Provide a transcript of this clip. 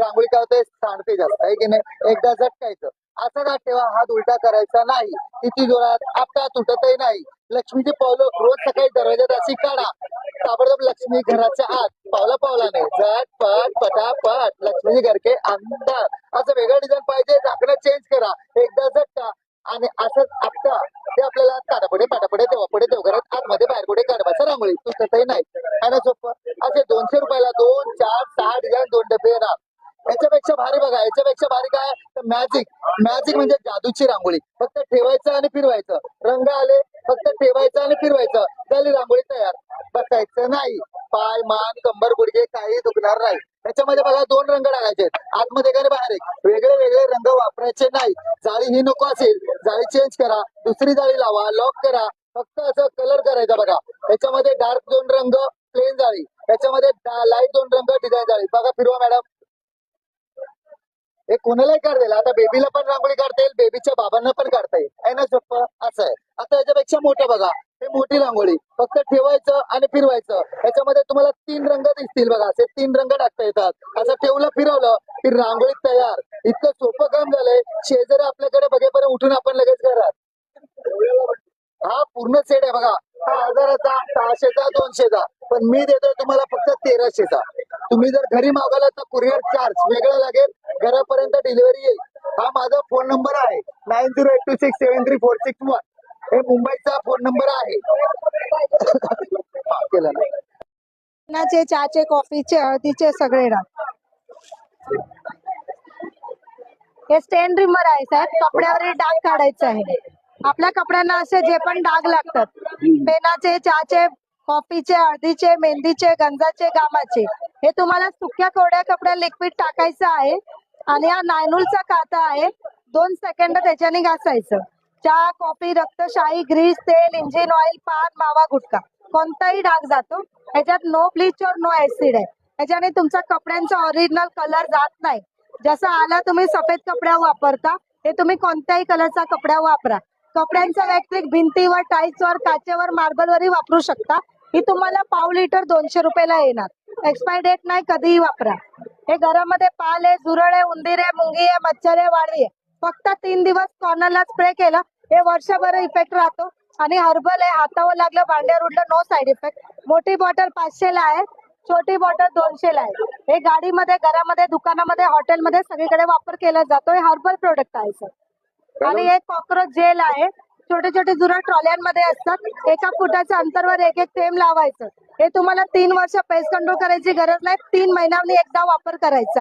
रांगोळी काय होते सांडते जास्त आहे की नाही, एकदा झटकायचं. असं ना ठेवा, हात उलटा करायचा नाही. किती जोरात आपटा तुटतही नाही. लक्ष्मीची पावलं रोज सकाळी दरवाजात अशी काढा, ताबडतोब लक्ष्मी घराच्या आत पावला पावलाने झटपट पटापट लक्ष्मीची घर के अंदर. असं वेगळं डिझाईन पाहिजे, झाकणं चेंज करा, एकदा झटका आणि असंच आपटा. ते आपल्याला ताडापुढे पाटापुढे देवापुढे देवघरात आतमध्ये बाहेर पुढे काढवायचं रांगोळी तुटतही नाही. आहे ना सोपं. असे 200 रुपयाला 2, 4, 6 डिझाईन 2 डबे येणार. याच्यापेक्षा भारी बघा, याच्यापेक्षा भारी काय तर मॅजिक. मॅजिक म्हणजे जादूची रांगोळी. फक्त ठेवायचं आणि फिरवायचं, रंग आले फक्त ठेवायचं आणि फिरवायचं, झाली रांगोळी तयार. बसायचं नाही, पाय मान कंबर गुडघे काही दुखणार नाही. त्याच्यामध्ये बघा 2 रंग टाकायचे, आतमध्ये आणि बाहेर एक. वेगळे वेगळे रंग वापरायचे नाही. जाळी ही नको असेल, जाळी चेंज करा, दुसरी जाळी लावा, लॉक करा. फक्त असं कलर करायचा बघा. त्याच्यामध्ये डार्क 2 रंग प्लेन जाळी, त्याच्यामध्ये लाईट 2 रंग डिझाईन जाळी. बघा फिरवा मॅडम. हे कोणालाही काढता येईल. आता बेबीला पण रांगोळी काढता येईल, बेबीच्या बाबांना पण काढता येईल. आहे ना सोपं. असं आहे. आता याच्यापेक्षा मोठं बघा, हे मोठी रांगोळी फक्त ठेवायचं आणि फिरवायचं. याच्यामध्ये तुम्हाला 3 रंग दिसतील बघा, असे 3 रंग टाकता येतात. असं ठेवलं फिरवलं की रांगोळी तयार. इतकं सोपं काम झालंय, शेजारी आपल्याकडे बघेपर्यंत उठून आपण लगेच घरात. हा पूर्ण सेट आहे बघा, हा 1000चा 600चा 200चा, पण मी देतोय तुम्हाला फक्त 1300चा. तुम्ही जर घरी मागवला तर कुरिअर चार्ज वेगळा लागेल, घरापर्यंत डिलिव्हरी येईल. हा माझा फोन नंबर आहे 9082673461. हे मुंबईचा फोन नंबर आहे. केलं ना. नाचे चहाचे कॉफीचे हळदीचे सगळे डाग. हे स्टेन रिमर आहे साहेब, कपड्यावरील डाग काढायचे आहे. आपल्या कपड्यांना असे जे पण डाग लागतात, पेनाचे चहाचे कॉफीचे हळदीचे मेहंदीचे गंजाचे गामाचे, हे तुम्हाला सुक्या कोरड्या कपड्यात लिक्विड टाकायचं आहे आणि हा नायनूलचा काता आहे. 2 सेकंद त्याच्याने घासायचं. चहा कॉफी रक्तशाही ग्रीस तेल इंजिन ऑइल पान मावा गुटखा कोणताही डाग जातो. ह्याच्यात नो ब्लीच और नो ऍसिड आहे. ह्याच्याने तुमचा कपड्यांचा ओरिजिनल कलर जात नाही. जसा आला तुम्ही सफेद कपड्या वापरता, हे तुम्ही कोणत्याही कलरचा कपडा वापरा. कपड्यांचा व्यतिरिक्त भिंतीवर टाईल्सवर काचेवर मार्बलवरही वापरू शकता. ही तुम्हाला पाव लिटर 200 रुपयाला येणार. एक्सपायरी डेट नाही, कधीही वापरा. हे घरामध्ये पाल आहे, झुरळ आहे, उंदीर आहे, मुंगी आहे, मच्छर आहे, वाळवी आहे. फक्त 3 दिवस कॉर्नरला स्प्रे केला, हे वर्षभर इफेक्ट राहतो. आणि हर्बल आहे, हातावर लागलं भांड्यावर उडलं नो साईड इफेक्ट. मोठी बॉटल 500 ला आहे, छोटी बॉटल 200 ला आहे. हे गाडीमध्ये घरामध्ये दुकानामध्ये हॉटेलमध्ये सगळीकडे वापर केला जातो. हे हर्बल प्रोडक्ट आहे सर. आणि हे कॉक्रोच जेल आहे, छोटे छोटे जुरा ट्रॉल्यांमध्ये असतात. 1 फुटाच्या अंतरवर 1 थेंब लावायचं. हे तुम्हाला 3 वर्ष पेस्ट कंट्रोल करायची गरज नाही, 3 महिन्यांनी एकदा वापर करायचा.